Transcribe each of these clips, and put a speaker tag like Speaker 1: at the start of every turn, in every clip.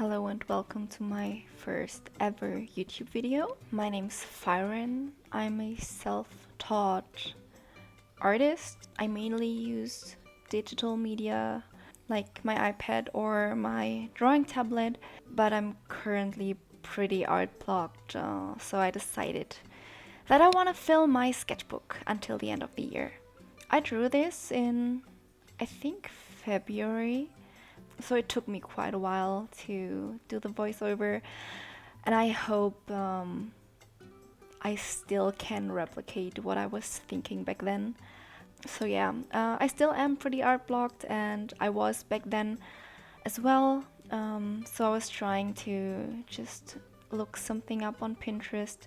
Speaker 1: Hello and welcome to my first ever YouTube video. My name's Fyron. I'm a self-taught artist. I mainly use digital media like my iPad or my drawing tablet, but I'm currently pretty art blocked, so I decided that I want to fill my sketchbook until the end of the year. I drew this in, I think, February. So it took me quite a while to do the voiceover, and I hope I still can replicate what I was thinking back then. So yeah, I still am pretty art blocked, and I was back then as well. So I was trying to just look something up on Pinterest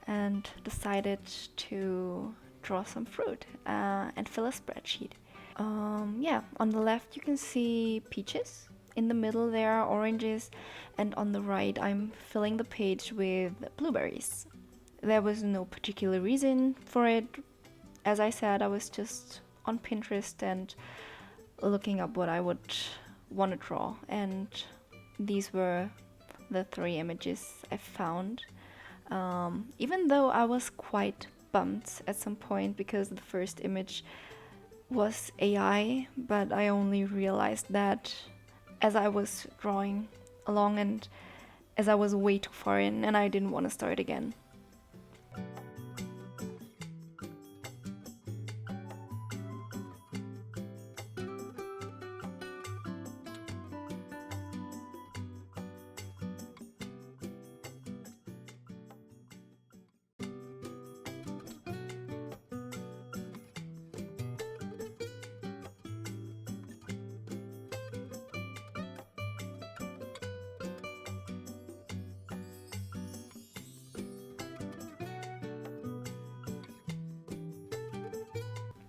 Speaker 1: and decided to draw some fruit and fill a spreadsheet. Yeah, on the left you can see peaches. In the middle there are oranges, and on the right I'm filling the page with blueberries. There was no particular reason for it. As I said, I was just on Pinterest and looking up what I would want to draw, and these were the three images I found. Even though I was quite bummed at some point because the first image was AI, but I only realized that as I was drawing along and as I was way too far in and I didn't want to start again.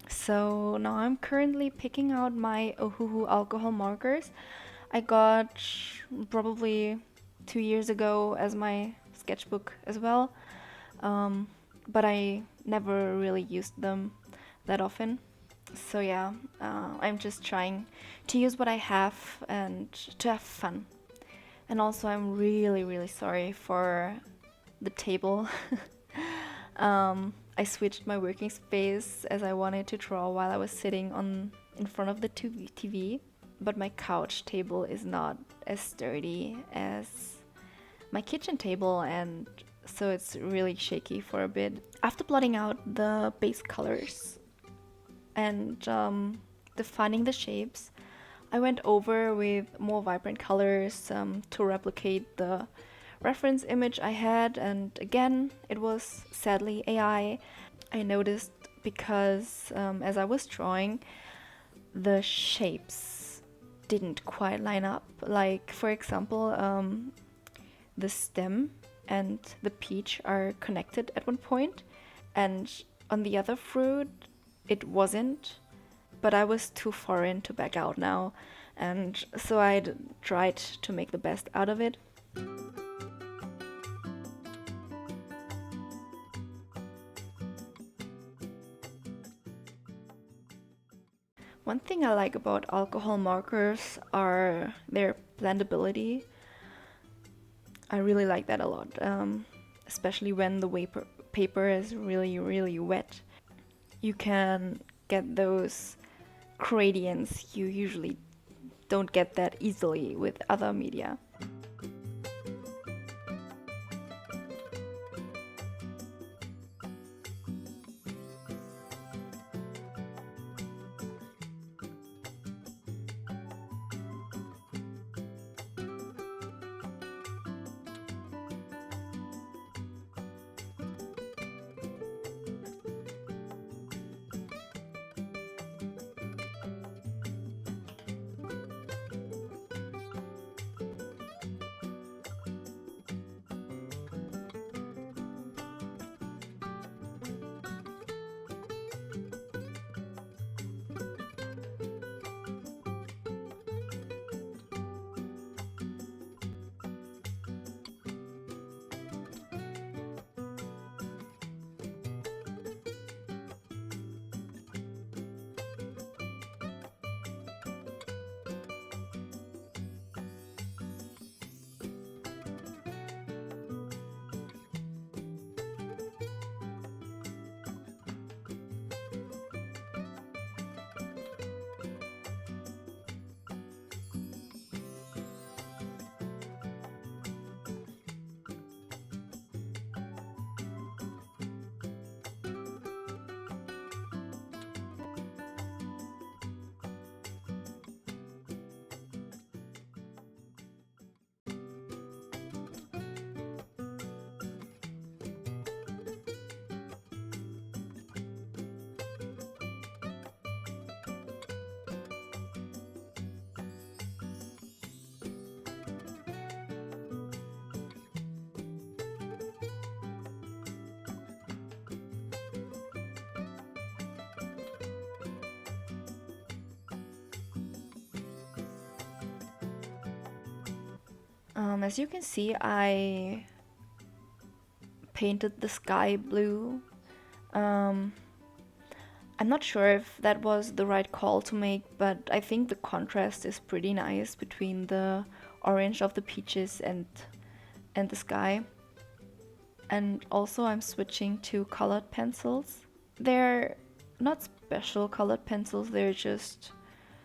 Speaker 1: So now I'm currently picking out my Ohuhu alcohol markers. I got probably 2 years ago as my sketchbook as well, but I never really used them that often. So yeah, I'm just trying to use what I have and to have fun. And also I'm really sorry for the table. I switched my working space as I wanted to draw while I was sitting in front of the TV, but my couch table is not as sturdy as my kitchen table, and so it's really shaky for a bit. After blotting out the base colors and defining the shapes, I went over with more vibrant colors to replicate the reference image I had, and again it was sadly AI. I noticed because as I was drawing, the shapes didn't quite line up. Like, for example, the stem and the peach are connected at one point, and on the other fruit it wasn't, but I was too far in to back out now, and so I tried to make the best out of it. One thing I like about alcohol markers are their blendability. I really like that a lot, especially when the paper is really wet. You can get those gradients you usually don't get that easily with other media. As you can see, I painted the sky blue. I'm not sure if that was the right call to make, but I think the contrast is pretty nice between the orange of the peaches and the sky. And also I'm switching to colored pencils. They're not special colored pencils, they're just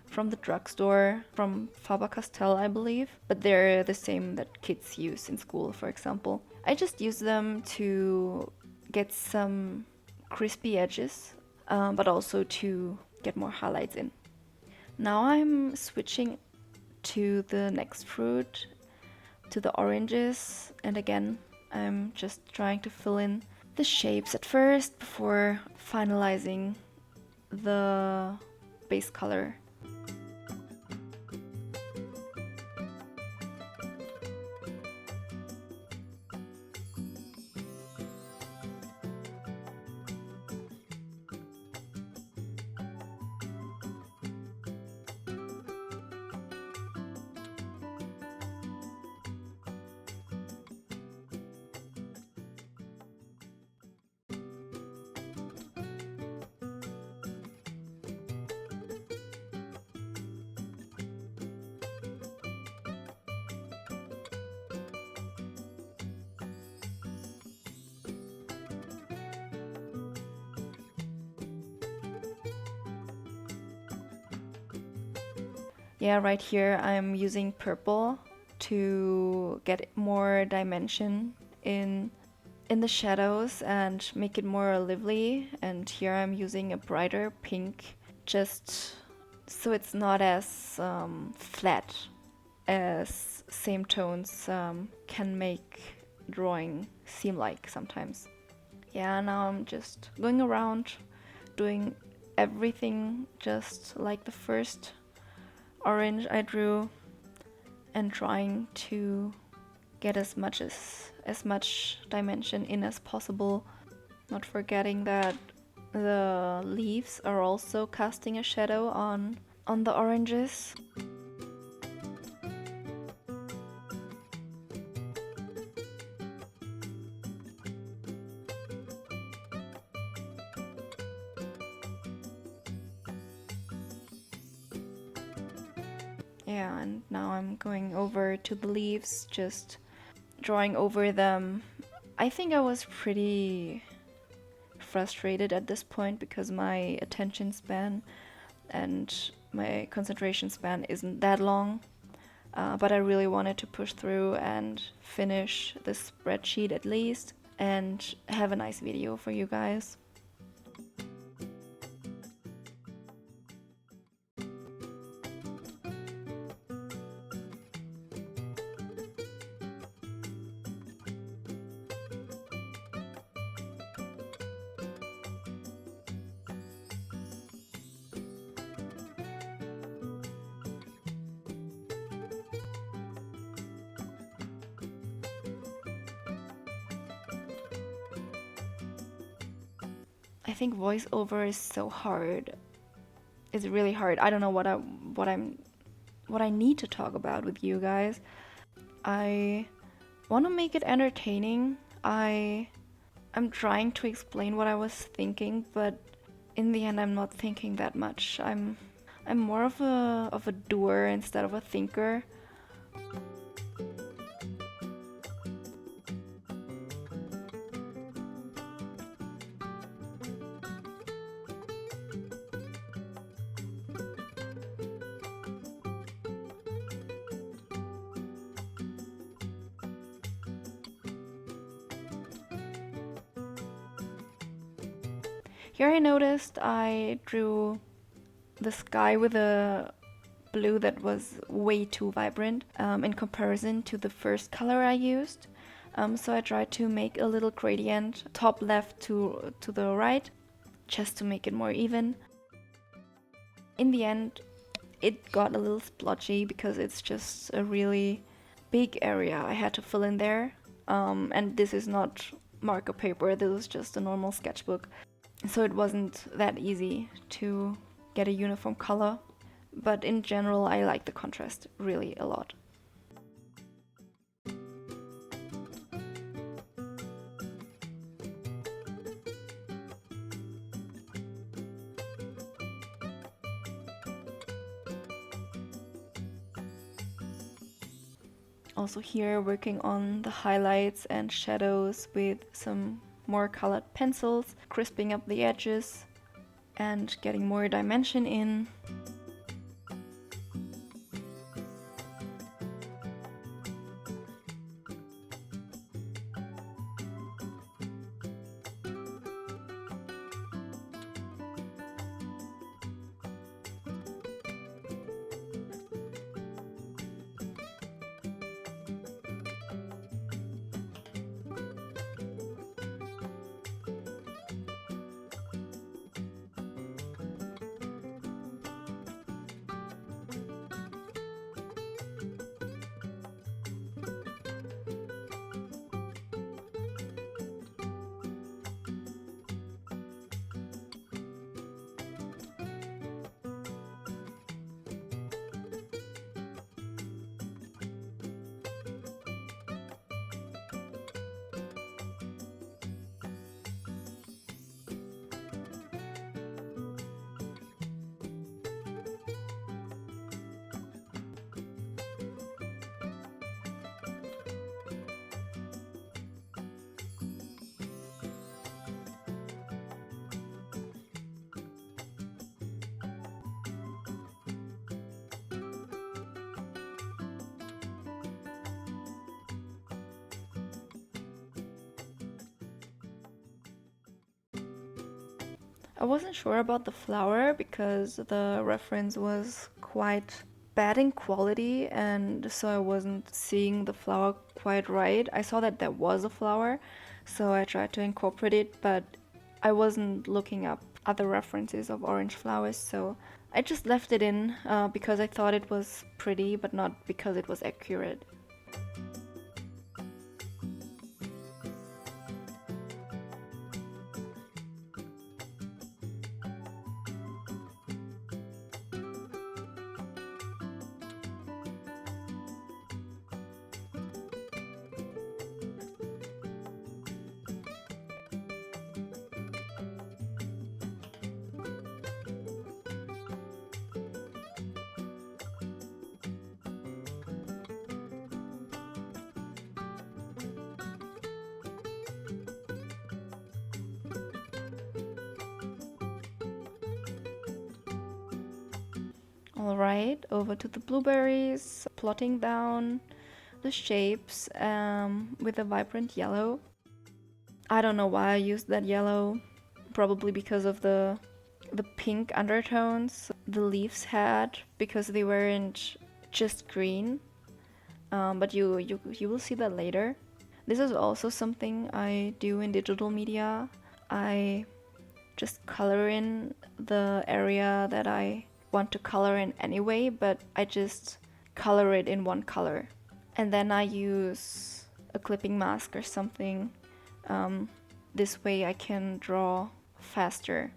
Speaker 1: from the drugstore, from Faber-Castell, I believe, but they're the same that kids use in school, for example. I just use them to get some crispy edges, but also to get more highlights in. Now I'm switching to the next fruit, to the oranges, and again, I'm just trying to fill in the shapes at first before finalizing the base color. Yeah, right here I'm using purple to get more dimension in the shadows and make it more lively, and here I'm using a brighter pink just so it's not as flat as same tones can make drawing seem like sometimes. Yeah, now I'm just going around doing everything just like the first orange I drew and trying to get as much dimension in as possible, not forgetting that the leaves are also casting a shadow on the oranges. Yeah, and now I'm going over to the leaves, just drawing over them. I think I was pretty frustrated at this point because my attention span and my concentration span isn't that long. But I really wanted to push through and finish the spreadsheet at least and have a nice video for you guys. I think voiceover is so hard. It's really hard. I don't know what I need to talk about with you guys. I want to make it entertaining. I'm trying to explain what I was thinking, but in the end I'm not thinking that much. I'm more of a doer instead of a thinker. Here I noticed I drew the sky with a blue that was way too vibrant in comparison to the first color I used. So I tried to make a little gradient top left to the right just to make it more even. In the end, it got a little splotchy because it's just a really big area I had to fill in there. And this is not marker paper, this is just a normal sketchbook. So it wasn't that easy to get a uniform color, but in general I like the contrast really a lot. Also here working on the highlights and shadows with some more colored pencils, crisping up the edges and getting more dimension in. I wasn't sure about the flower because the reference was quite bad in quality, and so I wasn't seeing the flower quite right. I saw that there was a flower, so I tried to incorporate it, but I wasn't looking up other references of orange flowers, so I just left it in because I thought it was pretty, but not because it was accurate. Alright, over to the blueberries, plotting down the shapes with a vibrant yellow. I don't know why I used that yellow, probably because of the pink undertones the leaves had, because they weren't just green, but you will see that later. This is also something I do in digital media. I just color in the area that I want to color in anyway, but I just color it in one color. And then I use a clipping mask or something. This way I can draw faster.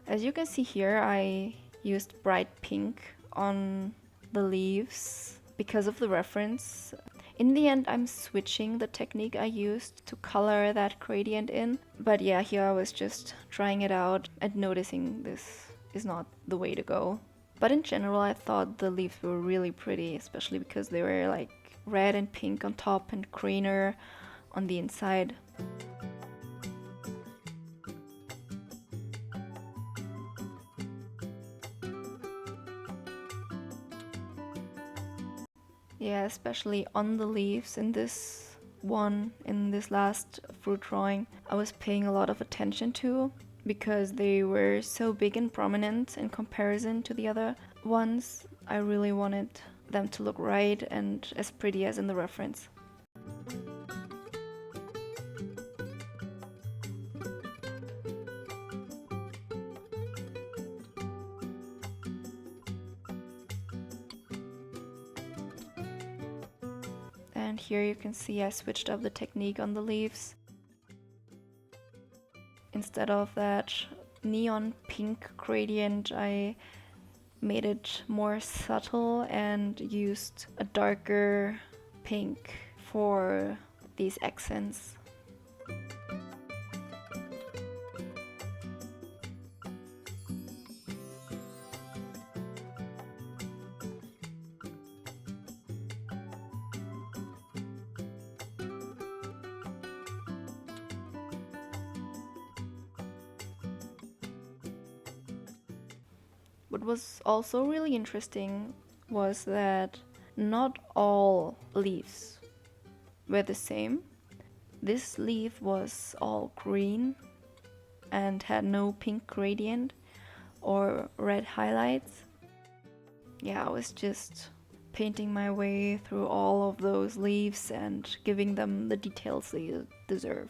Speaker 1: As you can see here, I used bright pink on the leaves because of the reference. In the end, I'm switching the technique I used to color that gradient in. But yeah, here I was just trying it out and noticing this is not the way to go. But in general, I thought the leaves were really pretty, especially because they were like red and pink on top and greener on the inside. Yeah, especially on the leaves in this last fruit drawing, I was paying a lot of attention to because they were so big and prominent in comparison to the other ones. I really wanted them to look right and as pretty as in the reference. And here you can see I switched up the technique on the leaves. Instead of that neon pink gradient, I made it more subtle and used a darker pink for these accents. What was also really interesting was that not all leaves were the same. This leaf was all green and had no pink gradient or red highlights. Yeah, I was just painting my way through all of those leaves and giving them the details they deserve.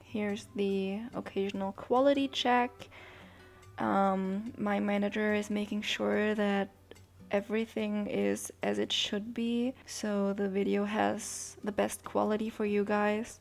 Speaker 1: Here's the occasional quality check. My manager is making sure that everything is as it should be, so the video has the best quality for you guys.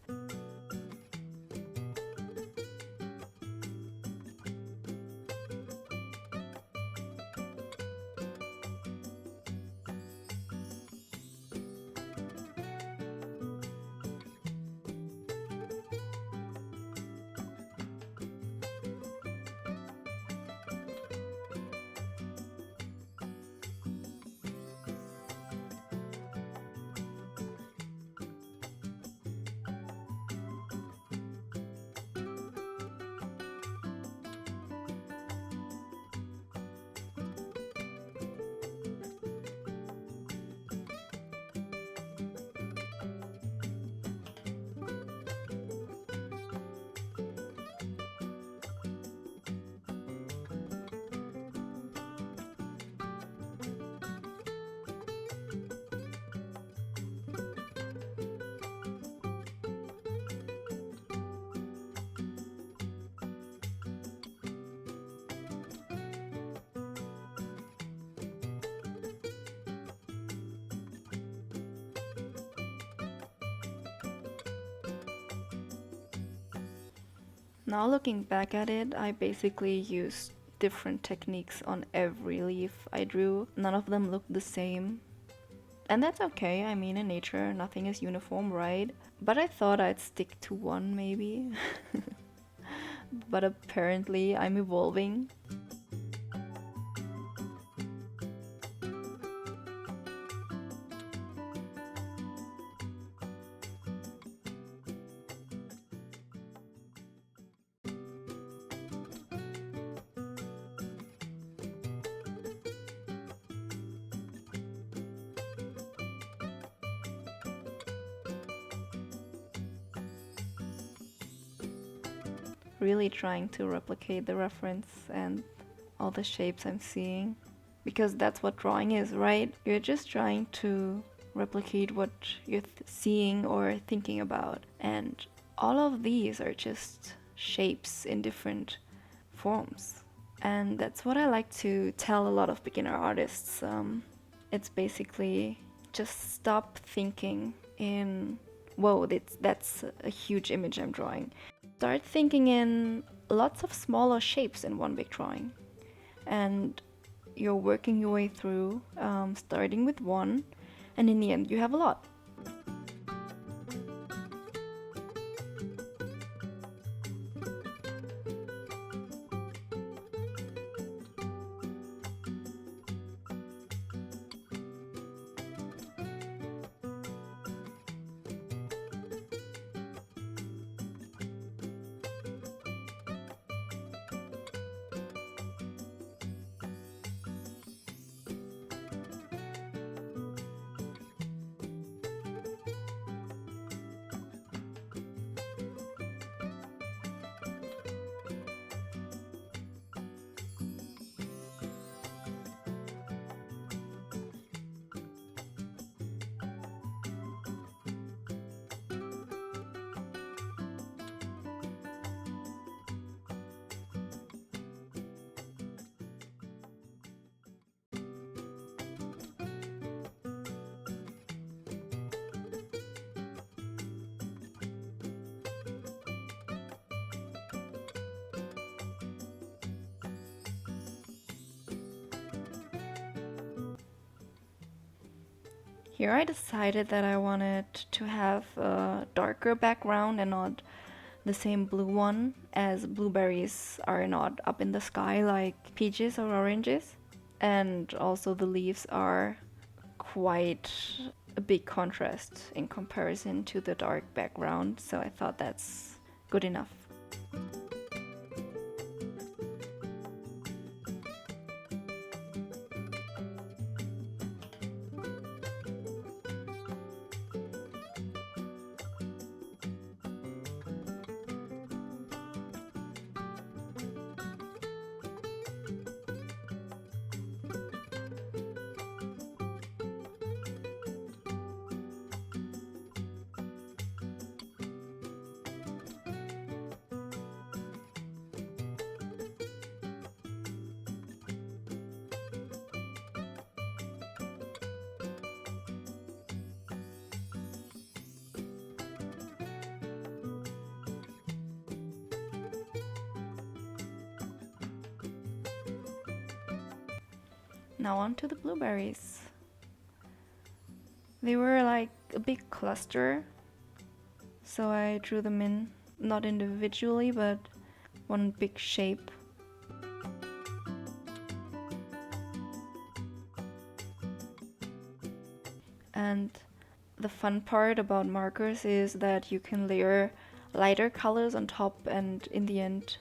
Speaker 1: Now looking back at it, I basically used different techniques on every leaf I drew. None of them looked the same. And that's okay, I mean, in nature nothing is uniform, right? But I thought I'd stick to one maybe. But apparently I'm evolving. Really trying to replicate the reference and all the shapes I'm seeing. Because that's what drawing is, right? You're just trying to replicate what you're seeing or thinking about. And all of these are just shapes in different forms. And that's what I like to tell a lot of beginner artists. It's basically just stop thinking in, whoa, that's a huge image I'm drawing. Start thinking in lots of smaller shapes in one big drawing. And you're working your way through, starting with one, and in the end you have a lot. Here I decided that I wanted to have a darker background and not the same blue one, as blueberries are not up in the sky like peaches or oranges. And also the leaves are quite a big contrast in comparison to the dark background, so I thought that's good enough. Now on to the blueberries. They were like a big cluster, so I drew them in, not individually, but one big shape. And the fun part about markers is that you can layer lighter colors on top, and in the end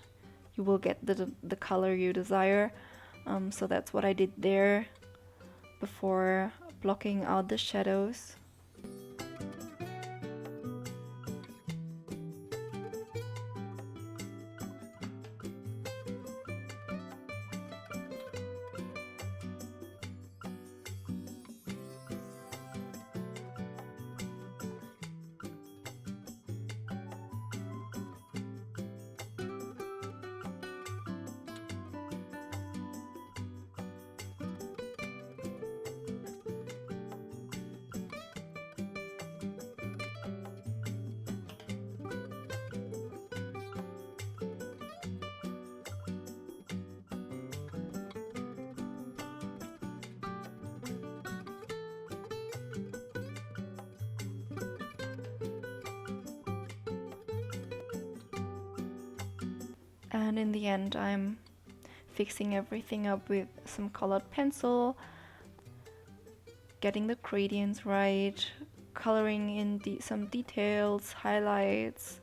Speaker 1: you will get the color you desire. So that's what I did there before blocking out the shadows. And in the end, I'm fixing everything up with some colored pencil, getting the gradients right, coloring in some details, highlights.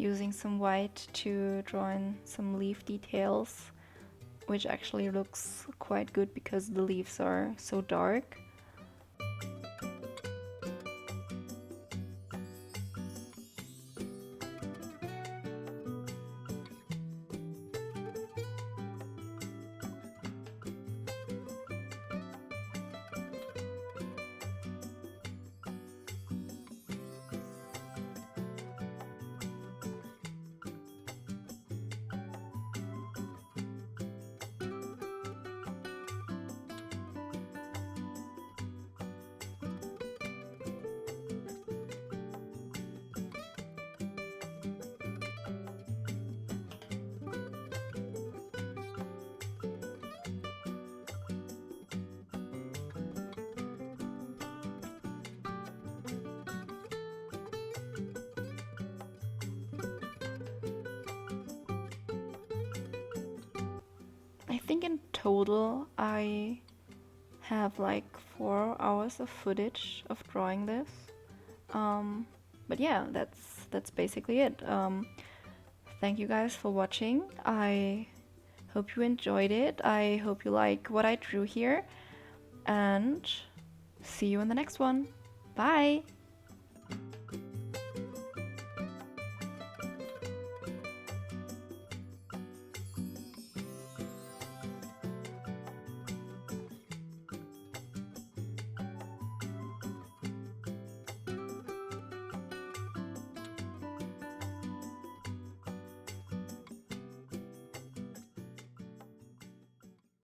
Speaker 1: Using some white to draw in some leaf details, which actually looks quite good because the leaves are so dark. I think in total I have like 4 hours of footage of drawing this. But yeah, that's basically it. Thank you guys for watching. I hope you enjoyed it. I hope you like what I drew here. And see you in the next one. Bye!